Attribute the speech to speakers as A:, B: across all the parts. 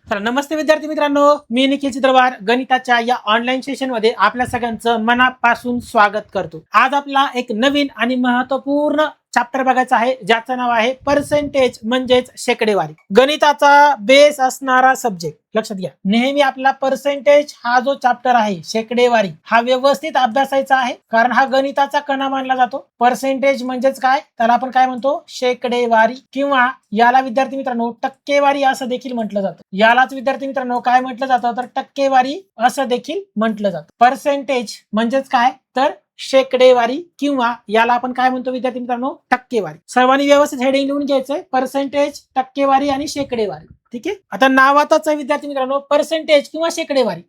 A: तर नमस्ते विद्यार्थी मित्रांनो, मी निखिल चित्रवार गणिताच्या या ऑनलाईन सेशन मध्ये आपल्या सगळ्यांचं मनापासून स्वागत करतो। आज आपला एक नवीन आणि महत्त्वपूर्ण चॅप्टर बघायचा आहे, ज्याचं नाव आहे पर्सेंटेज म्हणजेच शेकडेवारी। गणिताचा बेस असणारा सब्जेक्ट लक्षात घ्या। नेहमी आपला पर्सेंटेज हा जो चॅप्टर आहे शेकडेवारी हा व्यवस्थित अभ्यासायचा आहे, कारण हा गणिताचा कणा मानला जातो। पर्सेंटेज म्हणजेच काय, त्याला आपण काय म्हणतो, शेकडेवारी, किंवा याला विद्यार्थी मित्रांनो टक्केवारी असं देखील म्हटलं जातं। यालाच विद्यार्थी मित्रांनो काय म्हटलं जातं, तर टक्केवारी असं देखील म्हटलं जातं। पर्सेंटेज म्हणजेच काय, तर शेकडेवारी, किंवा याला आपण काय म्हणतो विद्यार्थी मित्रांनो, टक्केवारी। सर्वांनी व्यवस्थित हेडिंग लिहून घ्यायचंय, पर्सेंटेज, टक्केवारी आणि शेकडेवारी। ठीक आहे, आता नावातच आहे विद्यार्थी मित्रांनो पर्सेंटेज किंवा शेकडेवारी।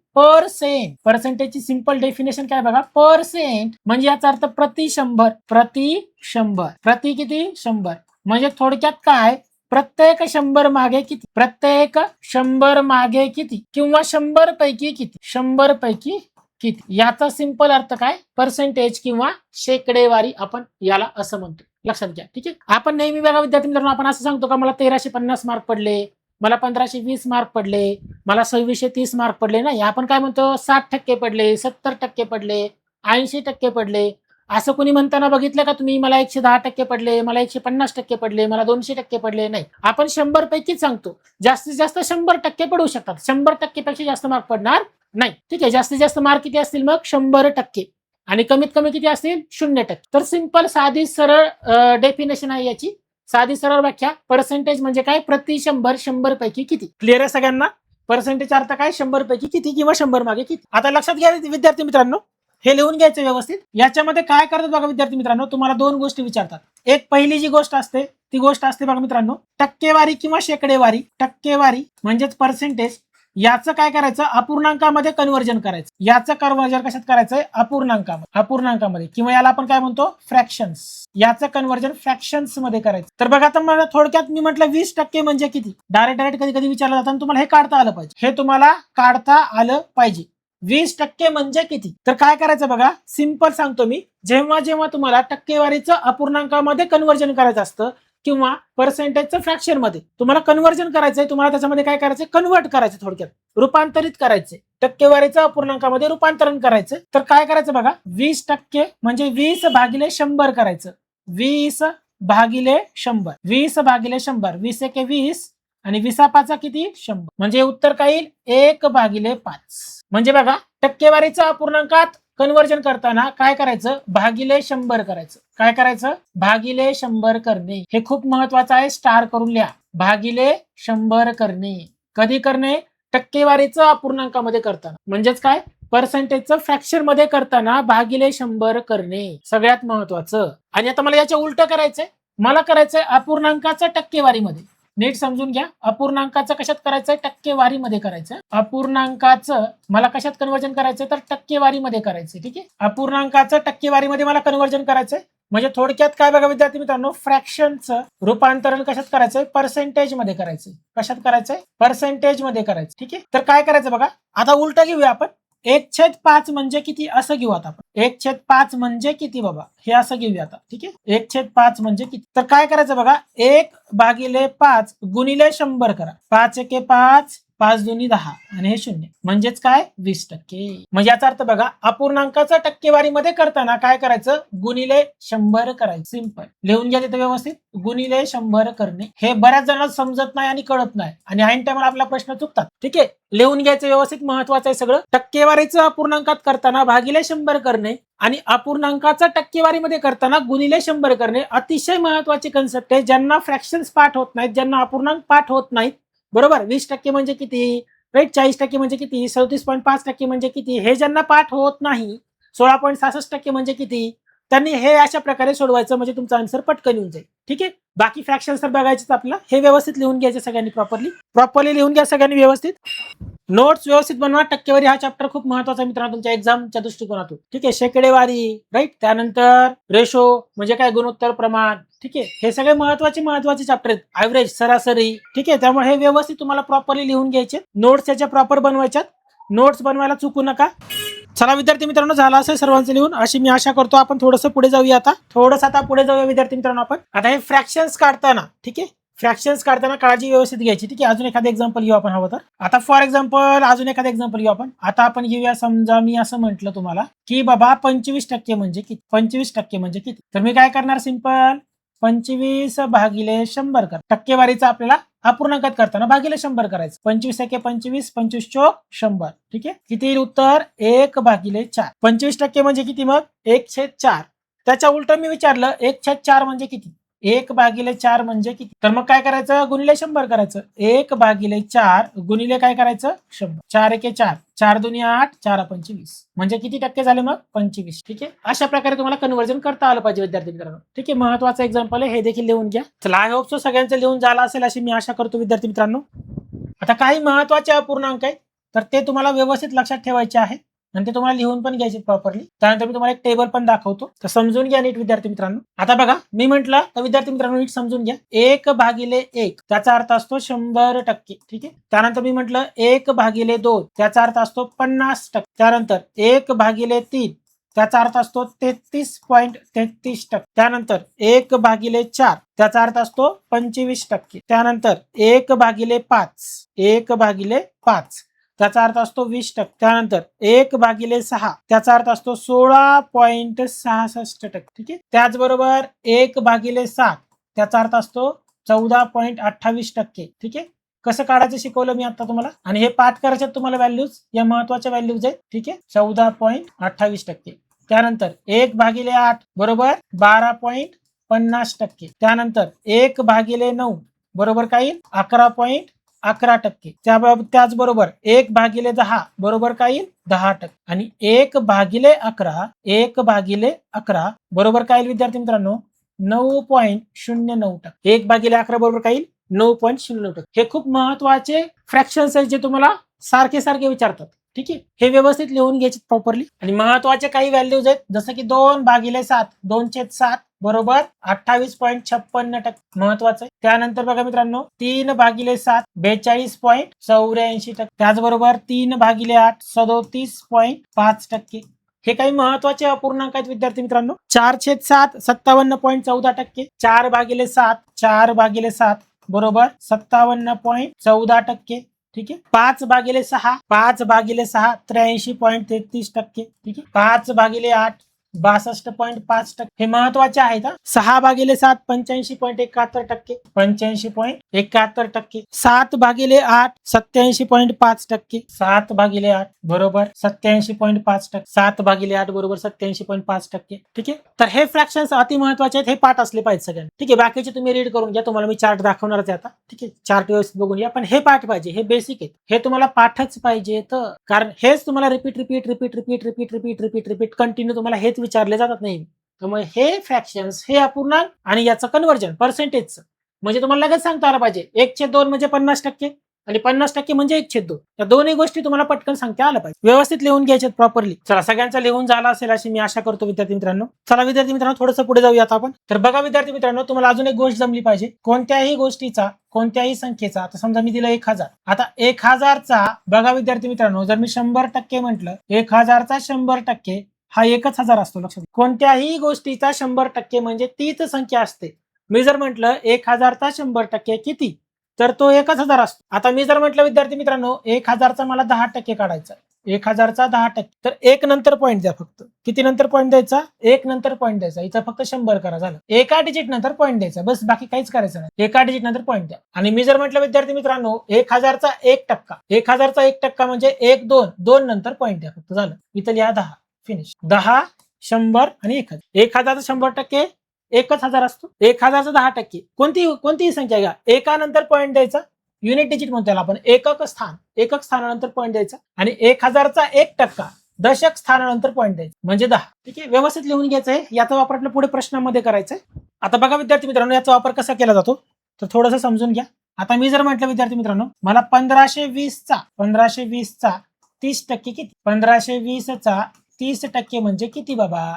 A: पर्सेंटेजची सिंपल डेफिनेशन काय बघा, पर्सेंट म्हणजे याचा अर्थ प्रति शंभर, प्रति शंभर, प्रति किती, शंभर। म्हणजे थोडक्यात काय, प्रत्येक 100 मागे किती, प्रत्येक 100 मागे किती, किंवा 100 पैकी किती, 100 पैकी किती, याचा सिंपल अर्थ काय, पर्सेंटेज किंवा शेकडेवारी आपण याला असं म्हणतो, लक्षात घ्या। ठीक आहे, आपण नेहमी बघा विद्यार्थी मित्रांनो, आपण असं सांगतो का मला 1350 मार्क पडले, मला 1520 मार्क पडले, मला 2630 मार्क पडले, नाही आपण काय म्हणतो 60% पडले, 70% पडले, 80% पडले। असं कोणी म्हणताना बघितलं का तुम्ही, मला 110% पडले, मला 150% पडले, मला 200% पडले, नाही। आपण 100 पैकीच सांगतो, जास्तीत जास्त 100% पडू शकतात, 100% पेक्षा जास्त मार्क पडणार नाही। ठीक आहे, जास्तीत जास्त मार्क किती असतील मग 100%, आणि कमीत कमी किती असतील 0%। तर सिंपल साधी सरळ डेफिनेशन आहे याची, साधी सरळ व्याख्या, पर्सेंटेज म्हणजे काय, प्रति 100, 100 पैकी किती। क्लिअर आहे सगळ्यांना, पर्सेंटेज अर्थ काय, 100 पैकी किती किंवा 100 मागे किती। आता लक्षात घ्या विद्यार्थी मित्रांनो, हे लिहून घ्यायचं व्यवस्थित। याच्यामध्ये काय करतात बघा विद्यार्थी मित्रांनो, तुम्हाला दोन गोष्टी विचारतात। एक पहिली जी गोष्ट असते ती गोष्ट असते बघा मित्रांनो, टक्केवारी किंवा शेकडेवारी। टक्केवारी म्हणजेच पर्सेंटेज, याचं काय करायचं, अपूर्णांकामध्ये कन्व्हर्जन करायचं। याचं कन्व्हर्जन कशात करायचंय, अपूर्णांकामध्ये, किंवा याला आपण काय म्हणतो, फ्रॅक्शन्स। याचं कन्व्हर्जन फ्रॅक्शन्स मध्ये करायचं। तर बघा आता मला थोडक्यात मी म्हटलं 20% म्हणजे किती, डायरेक्ट कधी कधी विचारलं जातं, तुम्हाला हे काढता आलं पाहिजे, हे तुम्हाला काढता आलं पाहिजे। 20% म्हणजे किती, तर काय करायचं बघा, सिंपल सांगतो मी, जेव्हा जेव्हा तुम्हाला टक्केवारीचं अपूर्णांकामध्ये कन्व्हर्जन करायचं असतं, किंवा पर्सेंटेजचं फ्रॅक्शन मध्ये तुम्हाला कन्व्हर्जन करायचंय, तुम्हाला त्याच्यामध्ये काय करायचं, कन्वर्ट करायचं, थोडक्यात रूपांतरित करायचे, टक्केवारीचं अपूर्णांकामध्ये रूपांतरण करायचं। तर काय करायचं बघा, 20% म्हणजे 20/100 करायचं, 20/100, 20/100, 20 एके 20 आणि 20 किती 100, म्हणजे उत्तर काय येईल 1/5। म्हणजे बघा, टक्केवारीचं अपूर्णांकात कन्व्हर्जन करताना काय करायचं, भागिले 100 करायचं। काय करायचं, भागिले 100 करणे, हे खूप महत्वाचं आहे, स्टार करून लिहा, भागिले 100 करणे। कधी करणे, टक्केवारीचं अपूर्णांकामध्ये करताना, म्हणजेच काय, पर्सेंटेजचं फ्रॅक्शन मध्ये करताना भागिले 100 करणे, सगळ्यात महत्वाचं। आणि आता मला याच्या उलट करायचंय, मला करायचंय अपूर्णांकाचं टक्केवारीमध्ये। नीट समजून घ्या, अपूर्णांकाचं कशात करायचंय, टक्केवारीमध्ये करायचं। अपूर्णांकाचं मला कशात कन्व्हर्जन करायचंय, तर टक्केवारीमध्ये करायचंय। ठीक आहे, अपूर्णांकाचं टक्केवारीमध्ये मला कन्व्हर्जन करायचंय, म्हणजे थोडक्यात काय बघा विद्यार्थी मित्रांनो, फ्रॅक्शनचं रूपांतरण कशात करायचंय, पर्सेंटेज मध्ये करायचंय। कशात करायचंय, पर्सेंटेज मध्ये करायचं। ठीक आहे, तर काय करायचं बघा, आता उलट घेऊया आपण, 1/5 म्हणजे किती असं घेऊ आता आपण, 1/5 म्हणजे किती बाबा, हे असं घेऊया आता। ठीक आहे, 1/5 म्हणजे किती, तर काय करायचं बघा, 1/5 गुणिले 100 करा, 5 एके 5, 5 दुनी 10 आणि हे 0, म्हणजेच काय 20%। म्हणजे याचा अर्थ बघा, अपूर्णांकाचं टक्केवारीमध्ये करताना काय करायचं, गुणिले 100 करायचं। सिंपल लिहून घ्या तिथे व्यवस्थित, गुणिले 100 करणे। हे बऱ्याच जणांना समजत नाही आणि कळत नाही, आणि ऐन टाइमला आपला प्रश्न चुकतात। ठीक आहे, लिहून घ्यायचं व्यवस्थित, महत्वाचं आहे सगळं। टक्केवारीचं अपूर्णांकात करताना भागिले 100 करणे, आणि अपूर्णांकाचं टक्केवारीमध्ये करताना गुणिले 100 करणे, अतिशय महत्वाची कन्सेप्ट आहे। ज्यांना फ्रॅक्शन्स पाठ होत नाहीत, ज्यांना अपूर्णांक पाठ होत नाहीत, बरोबर, 20% म्हणजे किती, राईट, 40% म्हणजे किती, 37.5% म्हणजे किती, हे ज्यांना पाठ होत नाही, 16.66% म्हणजे किती, त्यांनी हे अशा प्रकारे सोडवायचं, म्हणजे तुमचा आन्सर पटकन येऊन जाईल। ठीक आहे, बाकी फ्रॅक्शन्स तर बघायचे आपल्याला, हे व्यवस्थित लिहून घ्यायचे सगळ्यांनी, प्रॉपरली लिहून घ्या सगळ्यांनी व्यवस्थित। नोट्स व्यवस्थित बनवा, टक्केवारी हा चॅप्टर खूप महत्वाचा मित्रांनो तुमच्या एक्झामच्या दृष्टिकोनातून। ठीक आहे, शेकडेवारी, राईट, त्यानंतर रेशो म्हणजे काय, गुणोत्तर प्रमाण। ठीक आहे, हे सगळे महत्वाचे चॅप्टर आहेत, ऍव्हरेज, सरासरी। ठीक आहे, त्यामुळे हे व्यवस्थित तुम्हाला प्रॉपरली लिहून घ्यायचे, नोट्स याच्या प्रॉपर बनवायच्यात, नोट्स बनवायला चुकू नका। चला विद्यार्थी मित्रांनो, झालं असेल सर्वांचं लिहून, अशी मी आशा करतो। आपण थोडंसं पुढे जाऊया, आता विद्यार्थी मित्रांनो, आपण आता हे फ्रॅक्शन्स काढताना, ठीक आहे, फ्रॅक्शन्स काढताना काळजी व्यवस्थित घ्यायची. ठीक आहे, अजून एखादं एक्झाम्पल घेऊ आपण हवं तर. आता फॉर एक्झाम्पल अजून एखादं एक्झाम्पल घेऊ आपण. आता आपण घेऊया, समजा मी असं म्हटलं तुम्हाला की बाबा 25% म्हणजे किती, 25% म्हणजे किती. तर मी काय करणार, सिंपल 25 भागिले 100 कर. टक्केवारीचा आपल्याला अपूर्णांकात करताना भागिले 100 करायचं. 25 एके 25, 25 चोक 100. ठीक आहे, किती येईल उत्तर, 1/4. 25% म्हणजे किती मग 1/4. त्याच्या उलट मी विचारलं 1/4 म्हणजे किती, 1/4 म्हणजे किती. तर मग काय करायचं, गुणिले 100 करायचं. 1/4 गुणिले काय करायचं, 100. 4 एके 4, 4 दुनी 8, 4 25 म्हणजे किती टक्के झाले मग 25. ठीक आहे, अशा प्रकारे तुम्हाला कन्व्हर्जन करता आलं पाहिजे विद्यार्थी मित्रांनो. ठीक आहे, महत्वाचं एक्झाम्पल आहे, हे देखील लिहून घ्या. चला, आय होप सो सगळ्यांचं लिहून झालं असेल अशी मी आशा करतो विद्यार्थी मित्रांनो. आता काही महत्वाचे अपूर्णांक आहेत, तर ते तुम्हाला व्यवस्थित लक्षात ठेवायचे आहे आणि ते तुम्हाला लिहून पण घ्यायचे प्रॉपरली. त्यानंतर मी तुम्हाला एक टेबल पण दाखवतो, तर समजून घ्या नीट विद्यार्थी मित्रांनो. आता बघा, मी म्हटलं तर विद्यार्थी मित्रांनो नीट समजून घ्या. 1/1 त्याचा अर्थ असतो 100%. ठीक आहे, त्यानंतर मी म्हटलं 1/2 त्याचा अर्थ असतो 50%. त्यानंतर 1/3 त्याचा अर्थ असतो 33.33%. त्यानंतर 1/4 त्याचा अर्थ असतो 25%. त्यानंतर 1/5 1/5 त्याचा अर्थ असतो 20%. त्यानंतर 1/6 त्याचा अर्थ असतो 16.66%. ठीक आहे, त्याचबरोबर 1/7 त्याचा अर्थ असतो 14.28%. ठीक आहे, कसं काढायचं शिकवलं मी आता तुम्हाला, आणि हे पाठ करायचे तुम्हाला व्हॅल्यूज, या महत्वाच्या व्हॅल्यूज आहेत. ठीक आहे, 14.28%. त्यानंतर 1/8 बरोबर 12.50%. त्यानंतर 1/9 बरोबर काय, 11.11%. त्याचबरोबर 1/10 बरोबर काय, 10%. आणि 1/11 बरोबर काय विद्यार्थी मित्रांनो, 9.09%. 1/11 बरोबर काय, 9.09%. हे खूप महत्वाचे फ्रॅक्शन्स आहेत जे तुम्हाला सारखे सारखे विचारतात. ठीक आहे, हे व्यवस्थित लिहून घ्यायचे प्रॉपरली. आणि महत्वाचे काही व्हॅल्यूज आहेत, जसं की 2/7 2/7 बरोबर 28.56%. महत्वाचं आहे. त्यानंतर बघा मित्रांनो, 3/7 42.84%. त्याचबरोबर 3/8 37.5%. हे काही महत्वाचे अपूर्णांक आहेत विद्यार्थी मित्रांनो. 4/7 57.14%. 4/7 4/7 बरोबर 57.14%. ठीक आहे, 5/6 5/6 83.33%. ठीक आहे, 5/8 62.5%. हे महत्वाचे आहेत. 6/7 85.71%. 85.71%. 7/8 87.5%. 7/8 बरोबर 87.5%. 7/8 बरोबर 87.5%. ठीक आहे, तर हे फ्रॅक्शन्स अति महत्वाचे आहेत, हे पाठ असले पाहिजे सगळ्यांना. ठीक आहे, बाकीचे तुम्ही रीड करून घ्या, तुम्हाला मी चार्ट दाखवणारच आहे आता. ठीक आहे, चार्ट व्यवस्थित बघून घ्या, पण हे पाठ पाहिजे, हे बेसिक आहे, हे तुम्हाला पाठच पाहिजे. तर कारण हेच तुम्हाला रिपीट कंटिन्यू तुम्हाला हेच विचारले जातात नाही. त्यामुळे हे फ्रॅक्शन्स, हे अपूर्णांक आणि याचं कन्व्हर्जन पर्सेंटेजचं म्हणजे तुम्हाला लगेच सांगता आलं पाहिजे. 1/2 म्हणजे 50% आणि 50% म्हणजे 1/2. या दोन्ही गोष्टी तुम्हाला पटकन सांगता आलं पाहिजे. व्यवस्थित लिहून घ्यायचे प्रॉपरली. चला, सगळ्यांचा लिहून झाला असेल अशी मी आशा करतो विद्यार्थी मित्रांनो. चला विद्यार्थी मित्रांनो, थोडंसं पुढे जाऊयात आपण. तर बघा विद्यार्थी मित्रांनो, तुम्हाला अजून एक गोष्ट जमली पाहिजे. कोणत्याही गोष्टीचा, कोणत्याही संख्येचा, आता समजा मी दिलं 1000. आता 1000चा बघा विद्यार्थी मित्रांनो, जर मी 100% म्हटलं, 1000चा 100% हा 1000 असतो. लक्षात, कोणत्याही गोष्टीचा 100% म्हणजे तीच संख्या असते. मी जर म्हटलं 1000चा 100% किती, तर तो 1000 असतो. आता मी जर म्हटलं विद्यार्थी मित्रांनो, 1000चा मला 10% काढायचा, 1000चा 10%, तर 1 नंतर पॉईंट द्या फक्त. किती नंतर पॉईंट द्यायचा, 1 नंतर पॉईंट द्यायचा. इथं फक्त 100 करा, झालं. एका डिजिट नंतर पॉईंट द्यायचा, बस, बाकी काहीच करायचं नाही. एका डिजिट नंतर पॉईंट द्या. आणि मी जर म्हटलं विद्यार्थी मित्रांनो, 1000चा 1%, 1000चा 1% म्हणजे 1 2 2 नंतर पॉईंट द्या फक्त, झालं. इथं लिहा 10, फिनिश. 10 100 आणि 1000. 1000चा 100% 1000 असतो. 1000चा 10% कोणतीही संख्या घ्या, एकानंतर पॉईंट द्यायचा. युनिट डिजिट म्हणतो त्याला आपण, एकक स्थानानंतर पॉईंट द्यायचा. आणि 1000चा 1% दशक स्थानानंतर पॉईंट द्यायचा, म्हणजे 10. ठीक आहे, व्यवस्थित लिहून घ्यायचं आहे. याचा वापर आपल्या पुढे प्रश्नांमध्ये करायचा आहे. आता बघा विद्यार्थी मित्रांनो, याचा वापर कसा केला जातो तर थोडंसं समजून घ्या. आता मी जर म्हटलं विद्यार्थी मित्रांनो, मला 1520चा 30% किती, 1520चा 30% म्हणजे किती बाबा.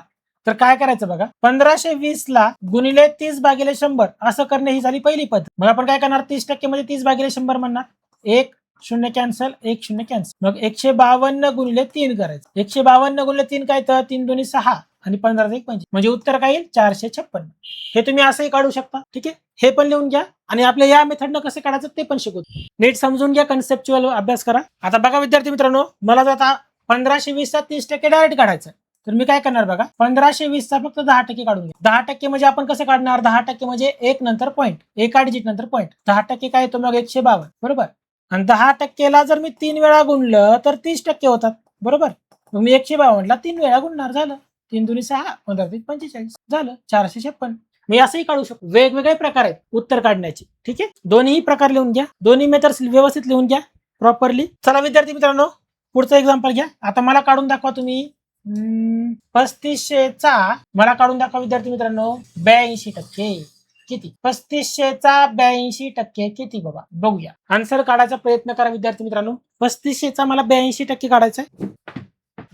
A: तर काय करायचं बघा, 1520 ला गुणिले 30/100 असं करणे ही झाली पहिली पद्धत. मग आपण काय करणार, 30% म्हणजे 30/100 म्हणणार. 1 0 कॅन्सल, 1 0 कॅन्सल. मग 152 गुणिले 3 करायचं. 152 गुणिले 3 काय, तर 3 2 6 आणि 15×1 25 म्हणजे उत्तर काय येईल 456. हे तुम्ही असंही काढू शकता. ठीक आहे, हे पण लिहून घ्या आणि आपल्या या मेथडनं कसं काढायचं ते पण शिकू. नीट समजून घ्या, कन्सेप्च्युअल अभ्यास करा. आता बघा विद्यार्थी मित्रांनो, मला जर आता 1520चा 30% डायरेक्ट काढायचं तर मी काय करणार बघा, 1520चा फक्त 10% काढून घ्या. 10% म्हणजे आपण कसं काढणार, 10% म्हणजे एक नंतर पॉईंट, एका डिजिट नंतर पॉईंट. 10% काय येतो मग 152, बरोबर. आणि 10%ला जर मी 3 वेळा गुणलं तर 30% होतात, बरोबर. मग मी 152ला 3 वेळा गुणणार, झालं 3 दुनी 6, 15×3 45, झालं 456. मी असंही काढू शकतो. वेगवेगळे प्रकार आहेत उत्तर काढण्याचे. ठीक आहे, दोन्ही प्रकार लिहून घ्या, दोन्ही मेथड्स व्यवस्थित लिहून घ्या प्रॉपरली. चला विद्यार्थी मित्रांनो, पुढचं एक्झाम्पल घ्या. आता मला काढून दाखवा तुम्ही 3500चा मला काढून दाखवा विद्यार्थी मित्रांनो 82% किती. 3500चा 82% किती बाबा, बघूया. आन्सर काढायचा प्रयत्न करा विद्यार्थी मित्रांनो. 3500चा मला 82% काढायचा आहे.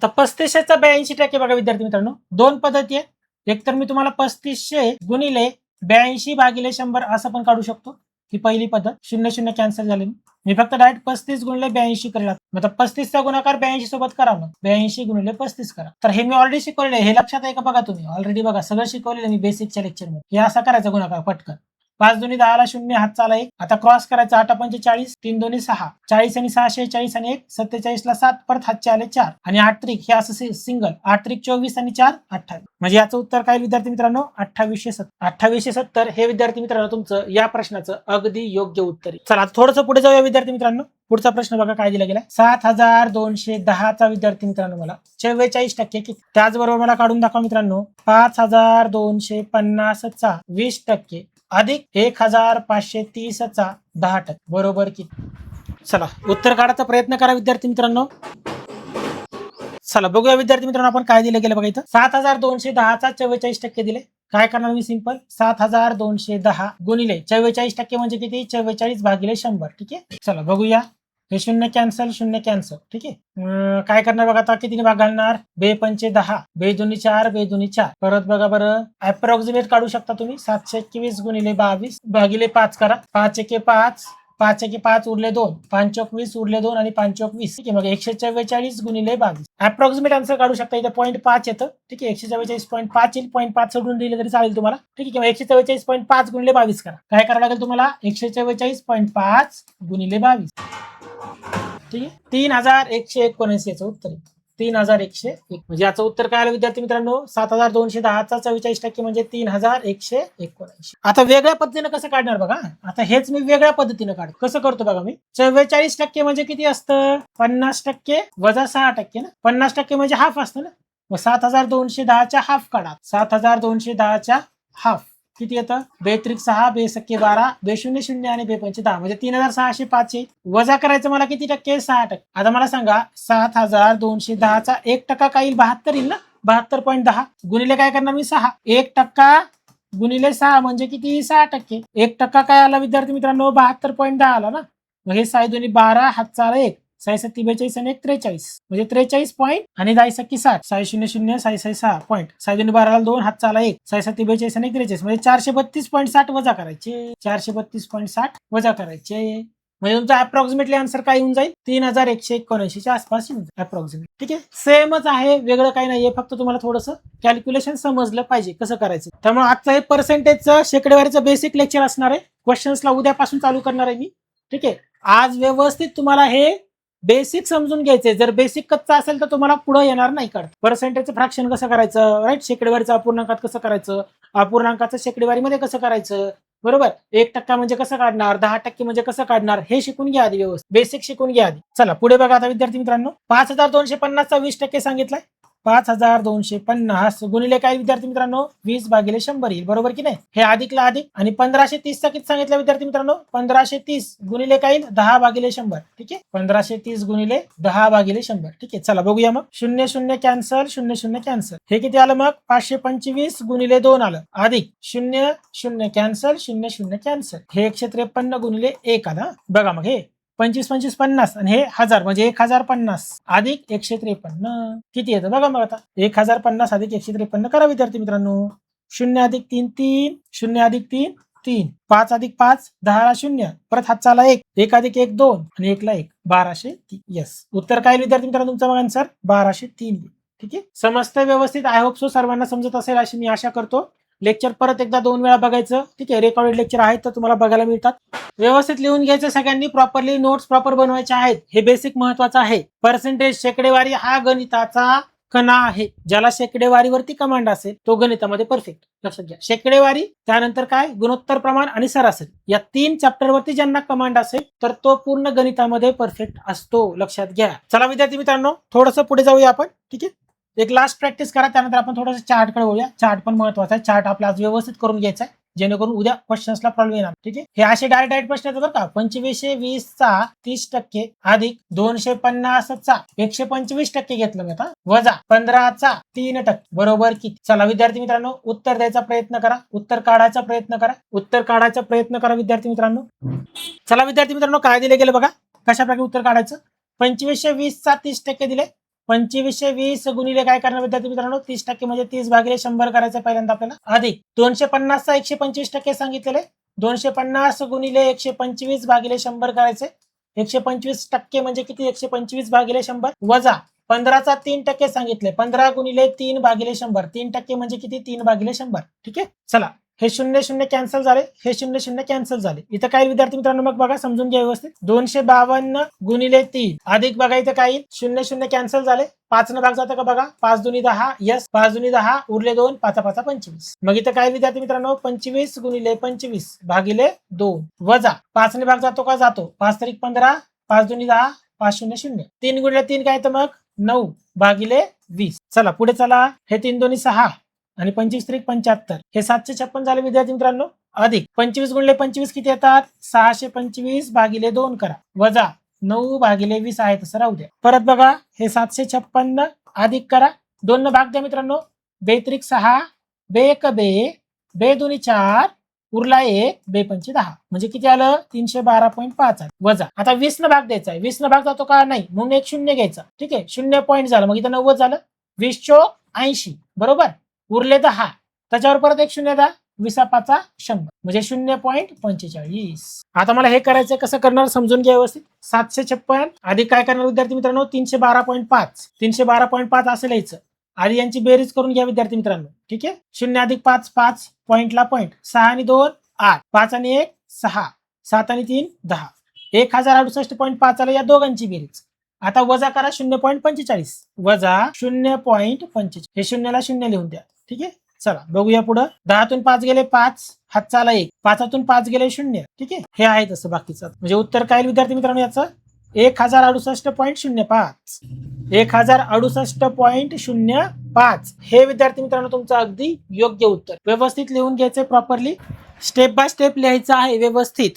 A: तर 3500चा 82% बघा विद्यार्थी मित्रांनो, दोन पद्धती आहे. एक तर मी तुम्हाला 3500 गुणिले 82/100 असं पण काढू शकतो. ही पहिली पद्धत. 0 कॅन्सल झाले. मी फक्त डायरेक्ट 35 गुणिले 82 करेल. मतलब 35चा गुणाकार 82 सोबत करा, मग 82 गुणिले 35 करा. तर हे मी ऑलरेडी शिकवलेलं आहे, हे लक्षात आहे का बघा तुम्ही. ऑलरेडी बघा सगळं शिकवलेलं मी बेसिकच्या लेक्चरमध्ये. हे असा करायचा गुणाकार पटकन. 5 दुनी 10ला 0, हातचाला 1. आता क्रॉस करायचा 8 पंचे 40, 3 दुनी 6, 40 आणि 6 46 आणि 1 47ला 7, परत हातचे आले 4 आणि 8 त्रिक हे असं सिंगल. 8 त्रिक 24 आणि 4 28. म्हणजे याचं उत्तर काय विद्यार्थी मित्रांनो 2870. 2870 हे विद्यार्थी मित्रांनो तुमचं या प्रश्नाचं अगदी योग्य उत्तर आहे. चला थोडंसं पुढे जाऊया विद्यार्थी मित्रांनो. पुढचा प्रश्न बघा काय दिला गेला. 7210चा विद्यार्थी मित्रांनो मला 44% किती. त्याचबरोबर मला काढून दाखवा मित्रांनो 5250चा 20% अधिक 1530चा 10% बरोबर किती. चला उत्तर काढायचा प्रयत्न करा विद्यार्थी मित्रांनो. चला बघूया विद्यार्थी मित्रांनो आपण काय दिलं गेलं बघा इथं. 7210चा 44% दिले. काय करणार मी सिंपल, 7210 गुणिले 44% म्हणजे किती, 44/100. ठीक आहे, चला बघूया. हे 0 कॅन्सल, 0 कॅन्सल. ठीक आहे, काय करणार बघा आता, कितीने भाग घालणार, 2 पंचे 10, 2 दुनी 4, 2 दुनी 4. परत बघा बरं, अप्रॉक्सिमेट काढू शकता तुम्ही. 721 गुणिले 22 भागिले 5 करा. 5 एके 5, 5 एके 5 उरले 2, 5 चौक 20 उरले 2 आणि 5 चौक 20. ठीक आहे, मग 144 गुणिले 22 अप्रॉक्सिमेट आन्सर काढू शकता. इथे 0.5 येतं. ठीक आहे, 144.5 येईल. 0.5 सोडून दिले तरी चालेल तुम्हाला. ठीक आहे, मग 144.5 गुणिले 22 करा. काय करावं लागेल तुम्हाला, 144.5 गुणिले 22. ठीक आहे, 3179 याचं उत्तर आहे. 3101 म्हणजे याचं उत्तर काय आलं विद्यार्थी मित्रांनो 7210चा 44% म्हणजे 3179. आता वेगळ्या पद्धतीने कसं काढणार बघा. आता हेच मी वेगळ्या पद्धतीने काढतो. कसं करतो बघा मी. 44% म्हणजे किती असतं, 50% वजा 6% ना. 50% म्हणजे हाफ असतं ना. मग 7210च्या हाफ काढा. 7210च्या हाफ किती येतं, 2 त्रिक 6, 2 सख्खे 12, 2 शून्य 0 आणि 2 पंचे 10 म्हणजे 3605 आहे. वजा करायचं मला किती टक्के, 6%. आता मला सांगा 7210चा 1% काय येईल, 72 येईल ना. 72.10 गुणिले काय करणार मी 6. 1% गुणिले 6 म्हणजे किती, 6%. 1% काय आला विद्यार्थी मित्रांनो 72.10 आला ना. मग हे 6 दुनी 12, हातचाला 1, 6 7 42 आणि 1 43 म्हणजे 43 पॉईंट आणि 10 60 6 0 0 6 6 6 पॉईंट. 6 दुनी 12ला 2, हातचाला 1, 6 7 42 आणि 1 43 म्हणजे 432.60 वजा करायचे. 432.60 वजा करायचे म्हणजे तुमचा अप्रॉक्सिमेटली आन्सर काय येऊन जाईल, 3179च्या आसपास येऊन जाईल अप्रॉक्सिमेट. ठीक आहे, सेमच आहे, वेगळं काही नाहीये, फक्त तुम्हाला थोडंसं कॅल्क्युलेशन समजलं पाहिजे कसं करायचं. त्यामुळे आजचं हे पर्सेंटेजचं शेकडेवारीचं बेसिक लेक्चर असणार आहे. क्वेश्चन्सला उद्यापासून चालू करणार आहे मी. ठीक आहे, आज व्यवस्थित तुम्हाला हे बेसिक समजून घ्यायचे. जर बेसिक कच्चा असेल तर तुम्हाला पुढे येणार नाही काढ. पर्सेंटेजचं फ्रॅक्शन कसं करायचं, राईट, शेकडेवारीचं अपूर्णांकात कसं करायचं, अपूर्णांकाचं शेकडेवारीमध्ये कसं करायचं, बरोबर. 1% म्हणजे कसं काढणार, 10% म्हणजे कसं काढणार, हे शिकून घ्या आधी, व्यवस्थित बेसिक शिकून घ्या आधी. चला पुढे बघा आता विद्यार्थी मित्रांनो. 5250चा 20% सांगितलाय. 5250 गुणिले काय विद्यार्थी मित्रांनो 20/100 येईल, बरोबर की नाही. हे अधिकला अधिक आणि 1530चा किती सांगितलं विद्यार्थी मित्रांनो 1530 गुणिले काय 10/100. ठीक आहे, 1530 गुणिले 10/100. ठीक आहे, चला बघूया मग. 0 0 कॅन्सल, 0 0 कॅन्सल. हे किती आलं मग 525 गुणिले 2 आलं, अधिक 0 0 कॅन्सल, 0 0 कॅन्सल. हे 153 गुणिले 1 आलं. बघा मग हे 25 25 50 आणि हे 1000 म्हणजे 1050 अधिक 153 किती येतं बघा मग. आता 1050 अधिक 153 करा विद्यार्थी मित्रांनो. 0 अधिक 3 3, 0 अधिक 3 3, 5 अधिक 5 10ला 0, परत हातचाला 1, 1 अधिक 1 2 आणि 1 ला 1 1203. यस, उत्तर काय विद्यार्थी मित्रांनो तुमचा मग आन्सर 1203. ठीक आहे, समजतंय व्यवस्थित? आय होप सो सर्वांना समजत असेल अशी मी आशा करतो. लेक्चर परत एकदा 2 वेळा बघायचं. ठीक आहे, रेकॉर्डेड लेक्चर आहेत तर तुम्हाला बघायला मिळतात. व्यवस्थित लिहून घ्यायचं सगळ्यांनी, प्रॉपरली नोट्स प्रॉपर बनवायच्या आहेत. हे बेसिक महत्वाचं आहे. पर्सेंटेज शेकडेवारी हा गणिताचा कणा आहे. ज्याला शेकडेवारीवरती कमांड असेल तो गणितामध्ये परफेक्ट. लक्षात घ्या, शेकडेवारी, त्यानंतर काय गुणोत्तर प्रमाण आणि सरासरी, या 3 चॅप्टर वरती ज्यांना कमांड असेल तर तो पूर्ण गणितामध्ये परफेक्ट असतो. लक्षात घ्या. चला विद्यार्थी मित्रांनो, थोडंसं पुढे जाऊया आपण. ठीक आहे, एक लास्ट प्रॅक्टिस करा, त्यानंतर आपण थोडंसं चार्टकडे वळूया. चार्ट पण महत्वाचा आहे. चार्ट आपला आज व्यवस्थित करून घ्यायचा आहे, जेणेकरून उद्या क्वेश्चन्सला प्रॉब्लेम येणार. ठीक आहे, हे असे डायरेक्ट प्रश्न येतात बरं का. 2520 चा 30% अधिक 250 चा 125% घेतलं मी आता, वजा 15 चा 3% बरोबर किती? चला विद्यार्थी मित्रांनो, उत्तर द्यायचा प्रयत्न करा, उत्तर काढायचा प्रयत्न करा, उत्तर काढायचा प्रयत्न करा विद्यार्थी मित्रांनो. चला विद्यार्थी मित्रांनो, काय दिले गेले बघा, कशा प्रकारे उत्तर काढायचं. 2520 चा 30% दिले. 2520 गुणिले काय करणार विद्यार्थी मित्रांनो, 30% म्हणजे 30 भागिले 100 करायचं पहिल्यांदा आपल्याला, अधिक 250 चा 125% सांगितलेले, 250 गुणिले 125 भागिले 100 करायचे. 125% म्हणजे किती, 125 भागिले 100, वजा 15 चा 3% सांगितले, 15 गुणिले 3 भागिले 100, 3% म्हणजे किती, 3 भागिले 100. ठीक आहे, चला हे 0 कॅन्सल झाले, हे 0 कॅन्सल झाले. इथं काय विद्यार्थी मित्रांनो, मग बघा समजून घ्या व्यवस्थित. 252 गुणिले 3 अधिक बघा इथं काय, 0 कॅन्सल झाले, 5 न भाग जातं का बघा, 5 दुनी 10, यस 5 दुनी 10, उरले 2, 5 5 25. मग इथं काय विद्यार्थी मित्रांनो, 25 गुणिले 25 भागिले 2, वजा 5 ने भाग जातो का, जातो, 5 तारीख 15, 5 दुनी 10, 5 0 0, 3 गुणिले 3 काय तर मग 9 भागिले 20. चला पुढे चला, हे 3 दोन्ही 6 आणि 25 त्रिक 75, हे 756 झाले विद्यार्थी मित्रांनो, अधिक 25 गुणिले 25 किती येतात, 625 भागिले 2 करा, वजा 9 भागिले 20 आहे तसं राहू द्या. परत बघा, हे 756 अधिक करा, 2 न भाग द्या मित्रांनो, 2 त्रिक 6, 2 1 2, 2 दोन्ही 4, उरला 1, 2 पंचे 10, म्हणजे किती आलं, 312.5 वजा. आता 20 न भाग द्यायचा आहे, 20 न भाग जातो का नाही, म्हणून एक 0 घ्यायचा. ठीक आहे, 0 पॉईंट झालं, मग इथं 90 झालं, 20 चोक 80 बरोबर, उरले 10, त्याच्यावर परत एक 0 द्या, 20 5 100 म्हणजे 0.45. आता मला हे करायचं, कसं करणार समजून घ्या व्यवस्थित. 756 अधिक काय करणार विद्यार्थी मित्रांनो, 312.5, 312.5 असं लिहायचं. आधी यांची बेरीज करून घ्या विद्यार्थी मित्रांनो. ठीक आहे, 0 अधिक 5 5, पॉईंटला पॉईंट, 6 आणि 2 8, 5 आणि 1 6, 7 आणि 3 10, 1068.5 आलं या दोघांची बेरीज. आता वजा करा 0.45, वजा 0.45, हे 0ला 0 लिहून द्या. ठीक आहे, चला बघूया पुढं. 10तून 5 गेले 5, हातचा आला 1, 5तून 5 गेले 0. ठीक आहे, हे आहे तसं बाकीचं. म्हणजे उत्तर काय विद्यार्थी मित्रांनो याचं, 1068.05, 1068.05 हे विद्यार्थी मित्रांनो तुमचं अगदी योग्य उत्तर. व्यवस्थित लिहून घ्यायचंय, प्रॉपरली स्टेप बाय स्टेप लिहायचं आहे व्यवस्थित.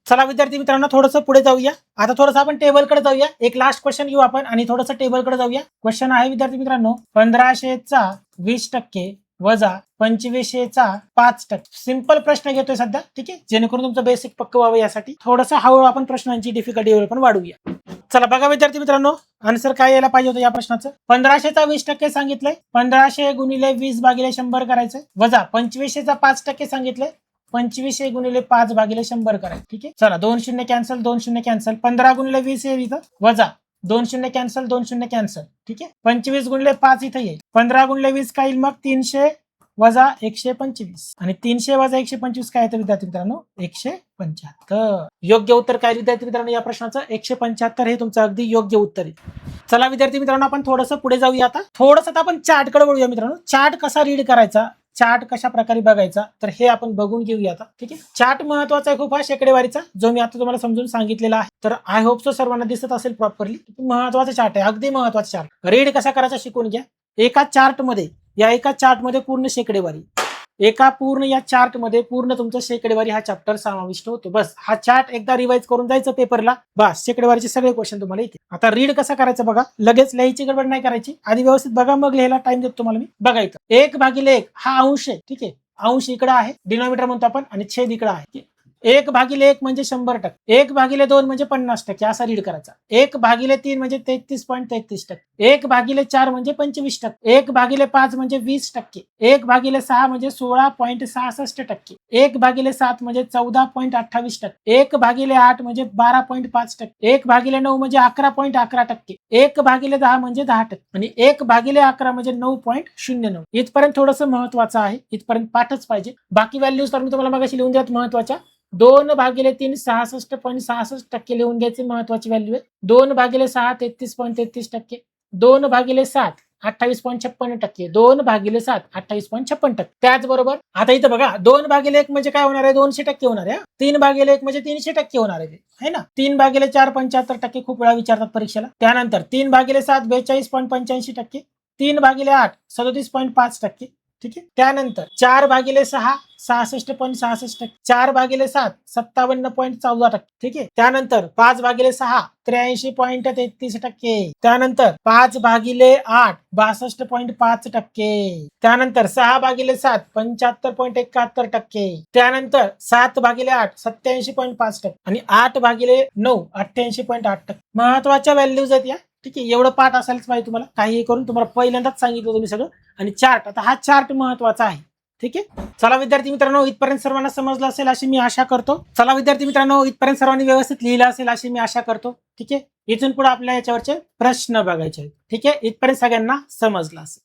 A: चला विद्यार्थी मित्रांनो, थोडंसं पुढे जाऊया. आता थोडंसं आपण टेबलकडे जाऊया. एक लास्ट क्वेश्चन घेऊ आपण आणि थोडंसं टेबलकडे जाऊया. क्वेश्चन आहे विद्यार्थी मित्रांनो, 1500चा 20% वजा 2500चा 5%. सिंपल प्रश्न घेतोय सध्या. ठीक आहे, जेणेकरून तुमचं बेसिक पक्क व्हावं यासाठी थोडंसं हळूहळू आपण प्रश्नांची डिफिकल्टी पण वाढवूया. चला बघा विद्यार्थी मित्रांनो, आन्सर काय यायला पाहिजे होतं या प्रश्नाचं. 1500चा 20% सांगितलंय, 1500 गुणिले 20 भागिले 100 करायचं, वजा 2500चा 5% सांगितलंय, 2500 गुणिले 5 भागिले 100 करायचं. ठीक आहे, चला 2 0 कॅन्सल, 2 0 कॅन्सल, 15 गुणिले 20 येईल इथं, वजा 2 0 कॅन्सल, 2 0 कॅन्सल. ठीक आहे, 25 गुणिले 5 इथं येईल, 15 गुणिले 20 काय येईल मग 300 वजा 125, आणि 300 वजा 125 काय येतं विद्यार्थी मित्रांनो, 175. योग्य उत्तर काय विद्यार्थी मित्रांनो या प्रश्नाचं, 175 हे तुमचं अगदी योग्य उत्तर आहे. चला विद्यार्थी मित्रांनो, आपण थोडंसं पुढे जाऊया. आता थोडंसं आपण चार्टकडे वळूया मित्रांनो. चार्ट कसा रीड करायचा, चार्ट कशा प्रकारे बघायचा, तर हे आपण बघून घेऊया आता. ठीक आहे, चार्ट महत्वाचा आहे खूप हा शेकडेवारीचा, जो मी आता तुम्हाला समजून सांगितलेला आहे. तर आय होप सो सर्वांना दिसत असेल प्रॉपरली. महत्वाचा चार्ट आहे, अगदी महत्वाचा चार्ट. रीड कसा करायचा शिकून घ्या. एका चार्ट मध्ये पूर्ण शेकडेवारी, एका पूर्ण या चार्ट मध्ये पूर्ण तुमचं शेकडेवारी हा चॅप्टर समाविष्ट होतो. बस हा चार्ट एकदा रिवाइज करून जायचं पेपरला, बस शेकडेवारीचे सगळे क्वेश्चन तुम्हाला येते. आता रीड कसा करायचं बघा, लगेच लिहायची गडबड नाही करायची, आधी व्यवस्थित बघा, मग लिहायला टाइम देतो तुम्हाला मी. बघायचं 1/1 हा अंश आहे. ठीक आहे, अंश इकडे आहे, डिनॉमिनेटर म्हणतो आपण, आणि छेद इकडे आहे. 1/1 म्हणजे 100%, 1/2 म्हणजे 50% असा रीड करायचा. 1/3 म्हणजे 33.33%, 1/4 म्हणजे 25%, 1/5 म्हणजे 20%, 1/6 म्हणजे 16.66%, 1/7 म्हणजे 14.28%, 1/8 म्हणजे 12.5%, 1/9 म्हणजे 11.11%, 1/10 म्हणजे 10% आणि 1/11 म्हणजे 9.09. इथपर्यंत थोडंसं महत्वाचं आहे, इथपर्यंत पाठच पाहिजे. बाकी व्हॅल्यूज तर मी तुम्हाला मगाशी लिहून द्यात महत्वाच्या. 2/3 66.66% लिहून घ्यायची महत्वाची व्हॅल्यू आहे. 2/6 33.33%, 2/7 28.56%, 2/7 28.56%. त्याचबरोबर आता इथं बघा 2/1 म्हणजे काय होणार आहे, 200% होणार आहे. 3/1 म्हणजे 300% होणार आहे, है ना. 3/4 75%, खूप वेळा विचारतात परीक्षेला. त्यानंतर 3/7 42.85%, 3/8 37.5%. ठीक आहे. त्यानंतर 4/6 66.66%, 4/7 57.14%. ठीक आहे. त्यानंतर 5/6 83.33%, त्यानंतर 5/8 62.5%, त्यानंतर 6/7 75.71%, त्यानंतर 7/8 87.5% आणि 8/9 88.8%. महत्वाच्या व्हॅल्यूज आहेत या. ठीक आहे. एवढं पाठ असायलाच पाहिजे तुम्हाला. काही करून तुम्हाला पहिल्यांदाच सांगितलं तुम्ही सगळं. आणि चार्ट, आता हा चार्ट महत्वाचा आहे. ठीक आहे. चला विद्यार्थी मित्रांनो, इथपर्यंत सर्वांना समजलं असेल अशी मी आशा करतो. चला विद्यार्थी मित्रांनो, इथपर्यंत सर्वांनी व्यवस्थित लिहिलं असेल अशी मी आशा करतो. ठीक आहे. इथून पुढे आपल्या याच्यावरचे प्रश्न बघायचे आहेत. ठीक आहे. इथपर्यंत सगळ्यांना समजलं असेल.